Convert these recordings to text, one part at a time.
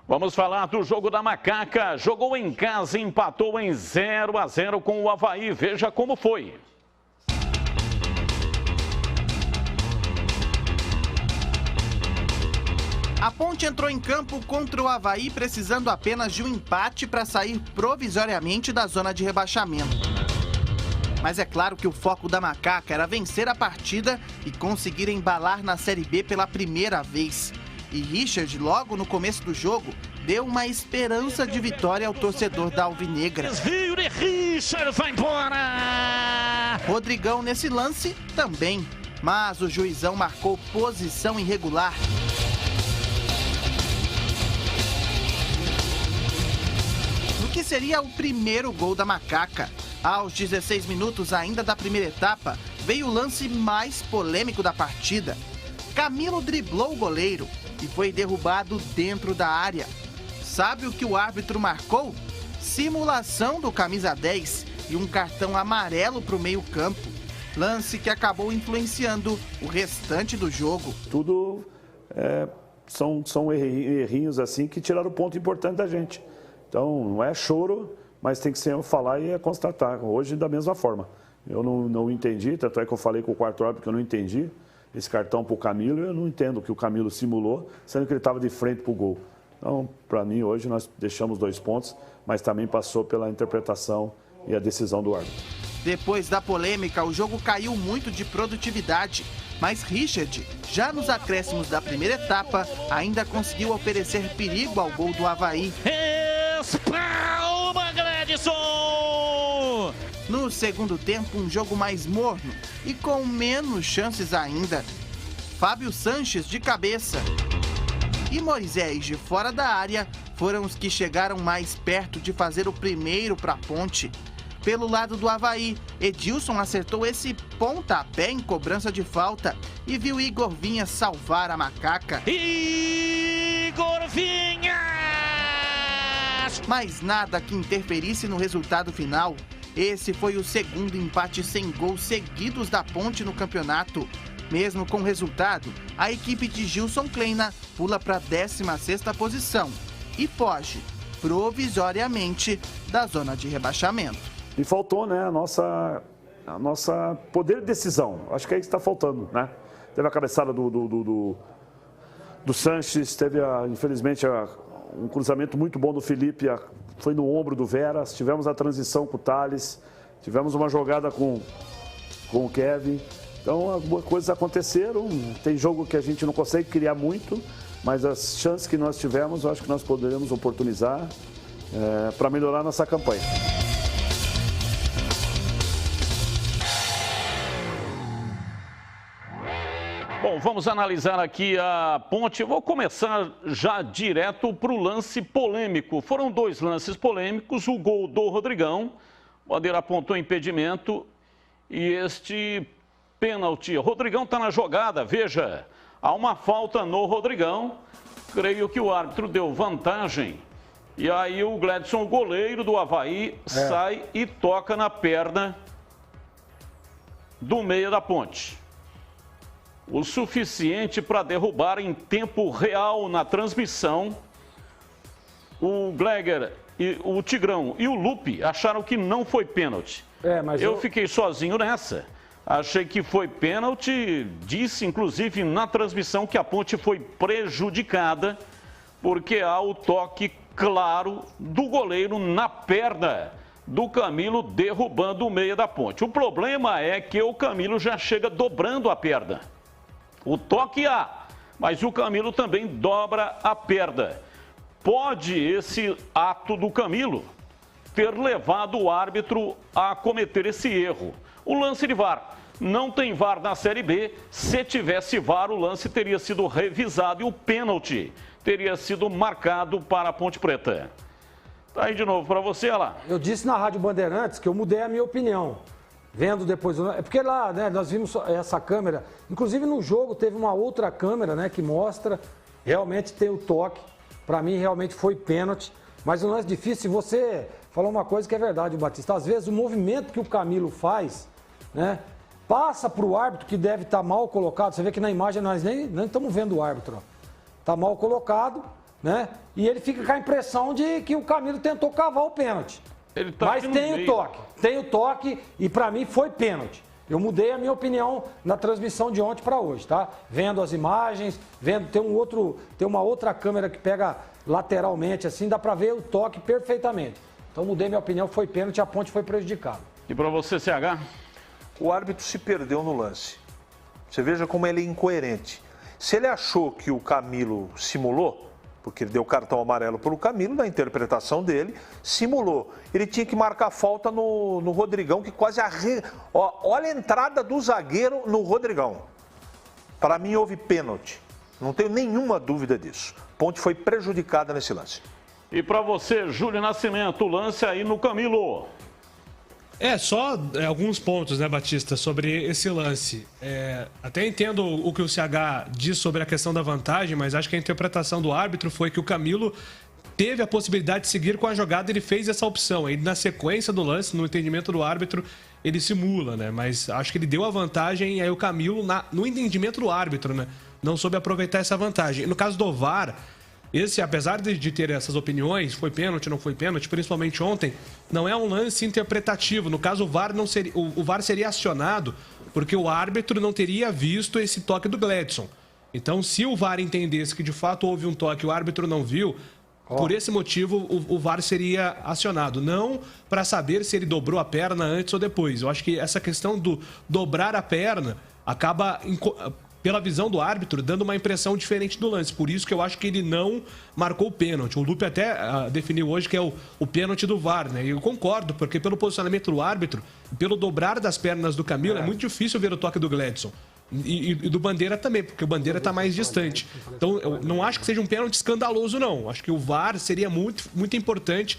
Vamos falar do jogo da Macaca. Jogou em casa e empatou em 0-0 com o Avaí. Veja como foi. A Ponte entrou em campo contra o Avaí precisando apenas de um empate para sair provisoriamente da zona de rebaixamento. Mas é claro que o foco da Macaca era vencer a partida e conseguir embalar na Série B pela primeira vez. E Richard, logo no começo do jogo, deu uma esperança de vitória ao torcedor da Alvinegra. Desvio de Richard, vai embora! Rodrigão nesse lance também, mas o juizão marcou posição irregular. No que seria o primeiro gol da Macaca. Aos 16 minutos ainda da primeira etapa, veio o lance mais polêmico da partida. Camilo driblou o goleiro e foi derrubado dentro da área. Sabe o que o árbitro marcou? Simulação do camisa 10 e um cartão amarelo para o meio-campo. Lance que acabou influenciando o restante do jogo. Tudo são errinhos assim que tiraram o ponto importante da gente. Então não é choro, mas tem que ser falar e constatar. Hoje da mesma forma. Eu não entendi, tanto é que eu falei com o quarto árbitro que eu não entendi esse cartão para o Camilo. Eu não entendo o que o Camilo simulou, sendo que ele estava de frente para o gol. Então, para mim, hoje nós deixamos 2 pontos, mas também passou pela interpretação e a decisão do árbitro. Depois da polêmica, o jogo caiu muito de produtividade. Mas Richard, já nos acréscimos da primeira etapa, ainda conseguiu oferecer perigo ao gol do Avaí. Espalma, Gladson! No segundo tempo, um jogo mais morno e com menos chances ainda. Fábio Sanches de cabeça e Moisés de fora da área foram os que chegaram mais perto de fazer o primeiro para a Ponte. Pelo lado do Avaí, Edilson acertou esse pontapé em cobrança de falta e viu Igor Vinha salvar a Macaca. Igor Vinha! Mas nada que interferisse no resultado final. Esse foi o segundo empate sem gols seguidos da Ponte no campeonato. Mesmo com o resultado, a equipe de Gilson Kleina pula para a 16ª posição e foge provisoriamente da zona de rebaixamento. E faltou, né, a nossa poder de decisão. Acho que é isso que está faltando, né? Teve a cabeçada do Sanches, teve, infelizmente, um cruzamento muito bom do Felipe, foi no ombro do Veras, tivemos a transição com o Thales, tivemos uma jogada com o Kevin. Então, algumas coisas aconteceram, tem jogo que a gente não consegue criar muito, mas as chances que nós tivemos, eu acho que nós poderemos oportunizar para melhorar nossa campanha. Bom, vamos analisar aqui a Ponte. Vou começar já direto para o lance polêmico. Foram 2 lances polêmicos, o gol do Rodrigão, o Bandeira apontou impedimento e este pênalti. O Rodrigão está na jogada, veja, há uma falta no Rodrigão, creio que o árbitro deu vantagem. E aí o Gladson, o goleiro do Avaí, sai e toca na perna do meio da Ponte. O suficiente para derrubar em tempo real na transmissão. O Gleger, o Tigrão e o Lupe acharam que não foi pênalti. Mas eu fiquei sozinho nessa. Achei que foi pênalti. Disse, inclusive, na transmissão que a Ponte foi prejudicada porque há o toque claro do goleiro na perna do Camilo, derrubando o meia da Ponte. O problema é que o Camilo já chega dobrando a perna. O toque há, mas o Camilo também dobra a perna. Pode esse ato do Camilo ter levado o árbitro a cometer esse erro. O lance de VAR. Não tem VAR na Série B. Se tivesse VAR, o lance teria sido revisado e o pênalti teria sido marcado para a Ponte Preta. Tá aí de novo para você, Alain. Eu disse na Rádio Bandeirantes que eu mudei a minha opinião. Vendo depois, é porque lá, né, nós vimos essa câmera, inclusive no jogo teve uma outra câmera, né, que mostra, realmente tem o toque, para mim realmente foi pênalti, mas não é difícil, você falou uma coisa que é verdade, Batista, às vezes o movimento que o Camilo faz, né, passa para o árbitro que deve estar mal colocado, você vê que na imagem nós nem estamos vendo o árbitro, está mal colocado, né? E ele fica com a impressão de que o Camilo tentou cavar o pênalti. Mas tem o toque e para mim foi pênalti. Eu mudei a minha opinião na transmissão de ontem para hoje, tá? Vendo as imagens, tem uma outra câmera que pega lateralmente assim, dá para ver o toque perfeitamente. Então mudei minha opinião, foi pênalti, a Ponte foi prejudicada. E para você, CH? O árbitro se perdeu no lance. Você veja como ele é incoerente. Se ele achou que o Camilo simulou, porque ele deu cartão amarelo para o Camilo, na interpretação dele, simulou. Ele tinha que marcar falta no Rodrigão, que quase olha a entrada do zagueiro no Rodrigão. Para mim houve pênalti. Não tenho nenhuma dúvida disso. Ponte foi prejudicada nesse lance. E para você, Júlio Nascimento, o lance aí no Camilo. Só alguns pontos, né, Batista, sobre esse lance. Até entendo o que o CH diz sobre a questão da vantagem, mas acho que a interpretação do árbitro foi que o Camilo teve a possibilidade de seguir com a jogada e ele fez essa opção. Aí, na sequência do lance, no entendimento do árbitro, ele simula, né? Mas acho que ele deu a vantagem e aí o Camilo, no entendimento do árbitro, né, não soube aproveitar essa vantagem. E no caso do VAR, esse, apesar de ter essas opiniões, foi pênalti, não foi pênalti, principalmente ontem, não é um lance interpretativo. No caso, o VAR seria acionado porque o árbitro não teria visto esse toque do Gledson. Então, se o VAR entendesse que de fato houve um toque e o árbitro não viu, por esse motivo o VAR seria acionado. Não para saber se ele dobrou a perna antes ou depois. Eu acho que essa questão do dobrar a perna acaba, pela visão do árbitro, dando uma impressão diferente do lance. Por isso que eu acho que ele não marcou o pênalti. O Lupe até definiu hoje que é o pênalti do VAR, né? E eu concordo, porque pelo posicionamento do árbitro, pelo dobrar das pernas do Camilo, é muito difícil ver o toque do Gledson. E do Bandeira também, porque o Bandeira está mais distante. Então, eu não acho que seja um pênalti escandaloso, não. Acho que o VAR seria muito, muito importante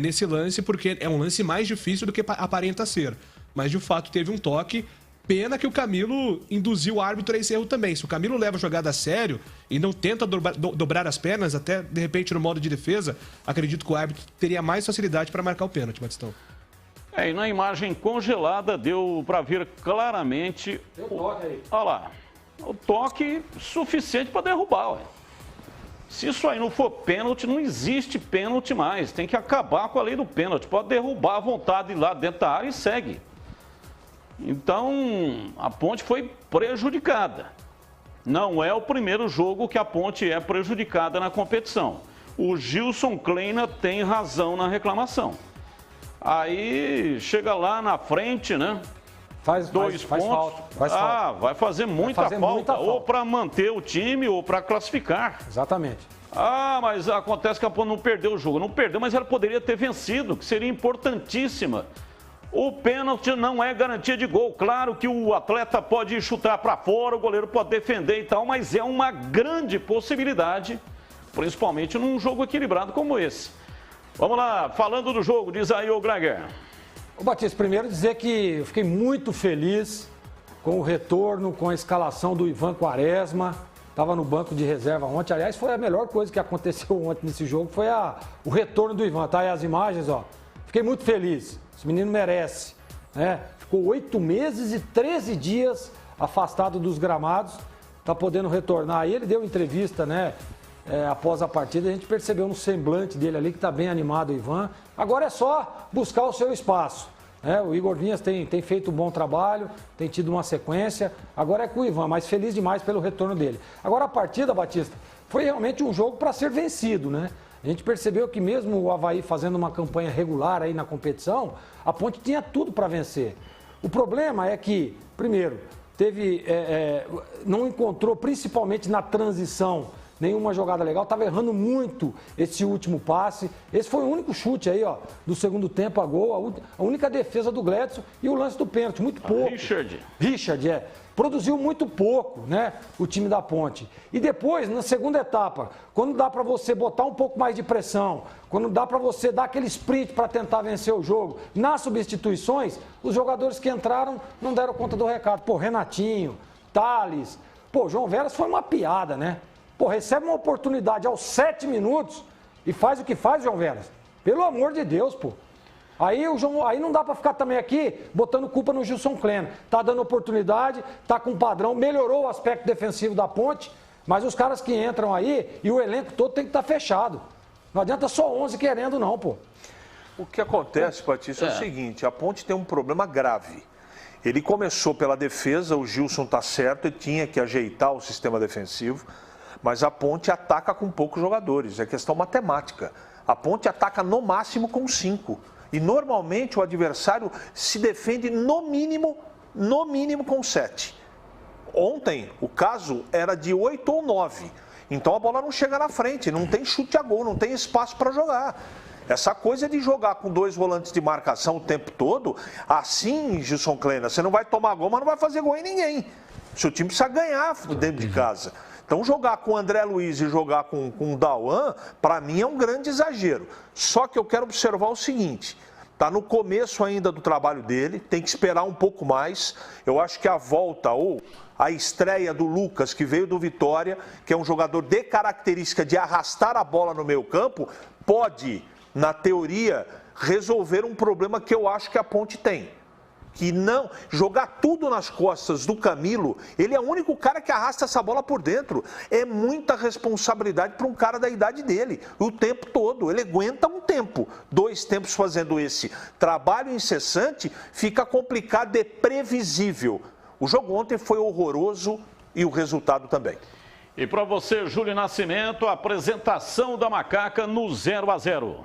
nesse lance, porque é um lance mais difícil do que aparenta ser. Mas, de fato, teve um toque. Pena que o Camilo induziu o árbitro a esse erro também. Se o Camilo leva a jogada a sério e não tenta dobrar as pernas, até de repente no modo de defesa, acredito que o árbitro teria mais facilidade para marcar o pênalti, Batistão. E na imagem congelada deu para ver claramente. Deu toque aí. Olha lá, o toque suficiente para derrubar, ué. Se isso aí não for pênalti, não existe pênalti mais. Tem que acabar com a lei do pênalti. Pode derrubar à vontade lá dentro da área e segue. Então, a Ponte foi prejudicada. Não é o primeiro jogo que a Ponte é prejudicada na competição. O Gilson Kleina tem razão na reclamação. Aí, chega lá na frente, né? Faz pontos. falta. Vai fazer muita falta. Ou para manter o time ou para classificar. Exatamente. Mas acontece que a Ponte não perdeu o jogo. Não perdeu, mas ela poderia ter vencido, que seria importantíssima. O pênalti não é garantia de gol. Claro que o atleta pode chutar para fora, o goleiro pode defender e tal, mas é uma grande possibilidade, principalmente num jogo equilibrado como esse. Vamos lá, falando do jogo, diz aí o Greger. Ô Batista, primeiro dizer que eu fiquei muito feliz com o retorno, com a escalação do Ivan Quaresma. Estava no banco de reserva ontem. Aliás, foi a melhor coisa que aconteceu ontem nesse jogo, foi o retorno do Ivan. Tá aí as imagens, ó. Fiquei muito feliz. Esse menino merece, né? Ficou 8 meses e 13 dias afastado dos gramados, tá podendo retornar. Aí ele deu entrevista, né? Após a partida, a gente percebeu no semblante dele ali que tá bem animado o Ivan. Agora é só buscar o seu espaço, né? O Igor Vinhas tem feito um bom trabalho, tem tido uma sequência. Agora é com o Ivan, mas feliz demais pelo retorno dele. Agora a partida, Batista, foi realmente um jogo para ser vencido, né? A gente percebeu que mesmo o Avaí fazendo uma campanha regular aí na competição, a Ponte tinha tudo para vencer. O problema é que, primeiro, não encontrou, principalmente na transição, nenhuma jogada legal. Estava errando muito esse último passe. Esse foi o único chute aí, ó, do segundo tempo a gol. A única defesa do Gledson e o lance do pênalti, muito pouco. Richard, produziu muito pouco, né, o time da Ponte. E depois, na segunda etapa, quando dá para você botar um pouco mais de pressão, quando dá para você dar aquele sprint para tentar vencer o jogo, nas substituições, os jogadores que entraram não deram conta do recado. Pô, Renatinho, Thales, João Veras foi uma piada, né? Recebe uma oportunidade aos 7 minutos e faz o que faz, João Veras. Pelo amor de Deus, Aí não dá para ficar também aqui botando culpa no Gilson Kleina. Tá dando oportunidade, tá com padrão, melhorou o aspecto defensivo da Ponte, Mas os caras que entram aí e o elenco todo tem que estar fechado. Não adianta só 11 querendo não, pô. O que acontece, Patrícia, é o seguinte, a Ponte tem um problema grave. Ele começou pela defesa, o Gilson está certo, ele tinha que ajeitar o sistema defensivo, mas a Ponte ataca com poucos jogadores, é questão matemática. A Ponte ataca no máximo com 5. E normalmente o adversário se defende no mínimo com 7. Ontem o caso era de 8 ou 9. Então a bola não chega na frente, não tem chute a gol, não tem espaço para jogar. Essa coisa de jogar com 2 volantes de marcação o tempo todo, assim, Gilson Kleina, você não vai tomar gol, mas não vai fazer gol em ninguém. Seu time precisa ganhar dentro de casa. Então jogar com o André Luiz e jogar com o Dauan, para mim é um grande exagero. Só que eu quero observar o seguinte, está no começo ainda do trabalho dele, tem que esperar um pouco mais. Eu acho que a volta ou a estreia do Lucas, que veio do Vitória, que é um jogador de característica de arrastar a bola no meio campo, pode, na teoria, resolver um problema que eu acho que a Ponte tem. Que não, jogar tudo nas costas do Camilo, ele é o único cara que arrasta essa bola por dentro. É muita responsabilidade para um cara da idade dele, o tempo todo. Ele aguenta um tempo, 2 tempos fazendo esse trabalho incessante, fica complicado e previsível. O jogo ontem foi horroroso e o resultado também. E para você, Júlio Nascimento, a apresentação da Macaca no 0-0.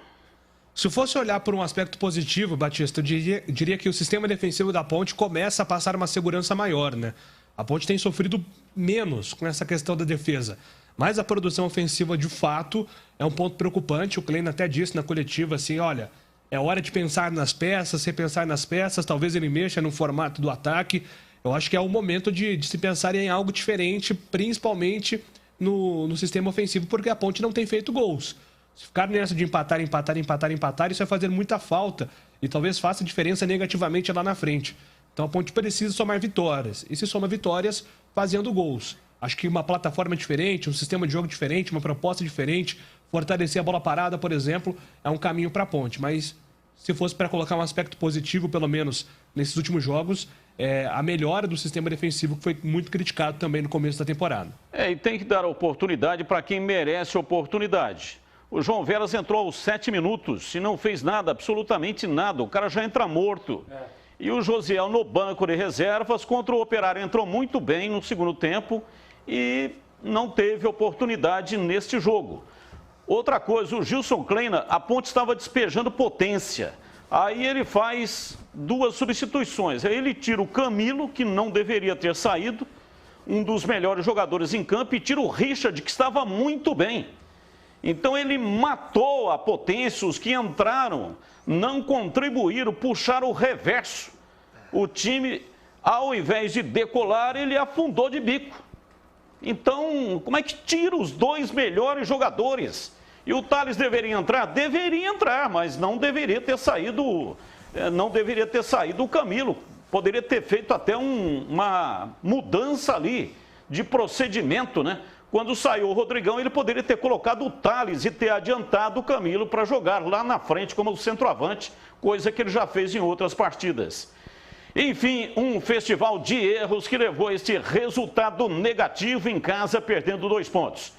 Se fosse olhar por um aspecto positivo, Batista, eu diria que o sistema defensivo da Ponte começa a passar uma segurança maior, né? A Ponte tem sofrido menos com essa questão da defesa. Mas a produção ofensiva, de fato, é um ponto preocupante. O Kleina até disse na coletiva assim, olha, é hora de pensar nas peças, repensar nas peças, talvez ele mexa no formato do ataque. Eu acho que é o momento de se pensar em algo diferente, principalmente no sistema ofensivo, porque a Ponte não tem feito gols. Se ficar nessa de empatar, isso vai fazer muita falta e talvez faça diferença negativamente lá na frente. Então a Ponte precisa somar vitórias. E se soma vitórias fazendo gols. Acho que uma plataforma diferente, um sistema de jogo diferente, uma proposta diferente, fortalecer a bola parada, por exemplo, é um caminho para a Ponte. Mas se fosse para colocar um aspecto positivo, pelo menos nesses últimos jogos, a melhora do sistema defensivo, que foi muito criticado também no começo da temporada. E tem que dar oportunidade para quem merece oportunidade. O João Veras entrou aos 7 minutos e não fez nada, absolutamente nada. O cara já entra morto. E o Josiel no banco de reservas contra o Operário entrou muito bem no segundo tempo e não teve oportunidade neste jogo. Outra coisa, o Gilson Kleina, a Ponte estava despejando potência. Aí ele faz 2 substituições. Aí ele tira o Camilo, que não deveria ter saído, um dos melhores jogadores em campo, e tira o Richard, que estava muito bem. Então ele matou a potência, os que entraram não contribuíram, puxaram o reverso. O time, ao invés de decolar, ele afundou de bico. Então, como é que tira os 2 melhores jogadores? E o Thales deveria entrar? Deveria entrar, mas não deveria ter saído o Camilo. Poderia ter feito até uma mudança ali de procedimento, né? Quando saiu o Rodrigão, ele poderia ter colocado o Thales e ter adiantado o Camilo para jogar lá na frente como centroavante, coisa que ele já fez em outras partidas. Enfim, um festival de erros que levou a este resultado negativo em casa, perdendo 2 pontos.